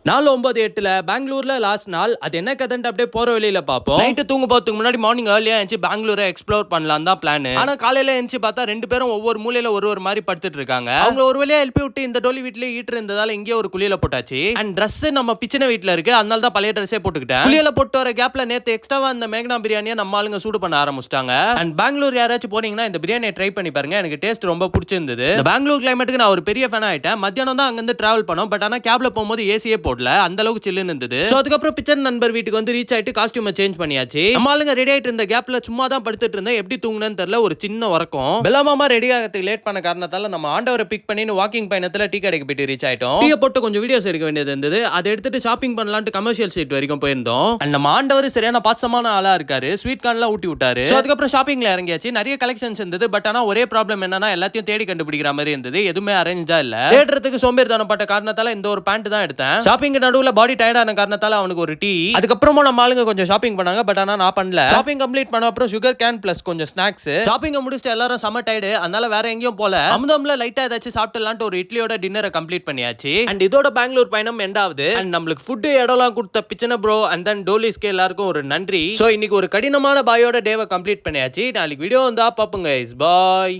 நாலு 9-8 பெங்களூர்ல லாஸ்ட் நாள். அது என்ன கதைன்னு அப்படியே போற வழியில பார்ப்போம். நைட்டு தூங்க போறதுக்கு முன்னாடி மார்னிங் ஏர்லியா எழுந்து பெங்களூரை எக்ஸ்ப்ளோர் பண்ணலாம் தான் பிளான். ஆனா காலையில எழுந்து பார்த்தா ரெண்டு பேரும் ஒவ்வொரு மூலையில ஒரு மாதிரி படுத்துட்டு இருக்காங்க. அவங்க ஒரு வழியா எழுப்பி விட்டு இந்த டோலி வீட்லயே ஈட்டர் இருந்ததால இங்கே ஒரு குளியல போட்டாச்சு. அண்ட் ட்ரெஸ் நம்ம பிச்சின வீட்ல இருக்கு, அதனால தான் பழைய ட்ரெஸ்ஸே போட்டுக்கிட்டேன். குளியல போட்டு வர கேப்ல நேத்து எக்ஸ்ட்ராவா அந்த மேக்னா பிரியாணியை நம்ம ஆளுங்க சூடு பண்ண ஆரம்பிச்சிட்டாங்க. அண்ட் பெங்களூர் யாராச்சும் போனீங்கன்னா இந்த பிரியாணியை ட்ரை பண்ணி பாருங்க, எனக்கு டேஸ்ட் ரொம்ப பிடிச்சிருந்தது. இந்த பெங்களூர் கிளைமேட்டுக்கு நான் ஒரு பெரிய ஃபேன் ஆயிட்டேன். மத்தியானம் தான் அங்கிருந்து டிராவல் பண்ணோம், பட் ஆனா கேப்ல போகும்போது ஏசியே போடல, அந்த அளவுக்கு இருந்தது. சோ அதுக்கப்புறம் பிச்சர் நண்பர் வீட்டுக்கு வந்து ரீச் ஆயிட்டு காஸ்டியூமை சேஞ்ச் பண்ணியாச்சு. நம்ம ஆளுங்க ரெடி ஆயிட்டு இருந்த கேப்ல சும்மா தான் படுத்துட்டு இருந்தேன். எப்படி தூங்குனேன்னு தெரியல, ஒரு சின்ன உறக்கம். பெல்லாமாமா ரெடி ஆகிறதுக்கு லேட் பண்ண காரணத்தால நம்ம ஆண்டவரை பிக் பண்ணி வாக்கிங் பயணத்துல டீ கடைக்கு போயிட்டு ரீச் ஆயிட்டோம். டீயை போட்டு கொஞ்சம் வீடியோஸ் எடுக்க வேண்டியது இருந்தது, அதை எடுத்துட்டு ஷாப்பிங் பண்ணலாம்னு கமர்ஷியல் ஸ்ட்ரீட் வரைக்கும் போயிருந்தோம். நம்ம ஆண்டவர் சரியான பாசமான ஆளா இருக்காரு, ஸ்வீட் கார்ன்லாம் ஊட்டி விட்டாரு. சோ அதுக்கப்புறம் ஷாப்பிங்ல இறங்கியாச்சு. நிறைய கலெக்ஷன்ஸ் இருந்தது, பட் ஆனா ஒரே ப்ராப்ளம் என்னன்னா எல்லாத்தையும் தேடி கண்டுபிடிக்கிற மாதிரி இருந்தது, எதுவுமே அரேஞ்சா இல்ல. தேடுறதுக்கு சோம்பேறித்தனப்பட்ட காரணத்தால இந்த ஒரு பேண்ட் தான் எடுத்தேன். ஷாப்பிங் நடுவுல பாடி டயர்டான காரணத்தால அவனுக்கு ஒரு டீ. அதுக்கப்புறமா நம்ம ஆளுங்க கொஞ்சம் ஷாப்பிங் பண்ணாங்க, பட் ஆனா நான் பண்ணல. ஷாப்பிங் கம்ப்ளீட் பண்ண அப்புறம் சுகர் கேன் பிளஸ் கொஞ்சம் ஸ்நாக்ஸ். ஷாப்பிங் முடிச்சிட்டு எல்லாரும் செம டயர்டு, அதனால வேற எங்கேயும் போல. அமுதம்ல லைட்டா ஏதாச்சும் சாப்பிடலாம்னு ஒரு இட்லியோட டின்னரை கம்ப்ளீட் பண்ணியாச்சு. அண்ட் இதோட பெங்களூர் பயணம் எண்டாவது. அண்ட் நம்மளுக்கு ஃபுட் இடம்லாம் கொடுத்த பிச்சனை ப்ரோ அண்ட் தென் டோலிஸ்க்கு எல்லாருக்கும் ஒரு நன்றி. சோ இன்னைக்கு ஒரு கடினமான பாயோட டேவை கம்ப்ளீட் பண்ணியாச்சு. நாளைக்கு வீடியோ வந்தா பாப்போம் கைஸ். பாய்.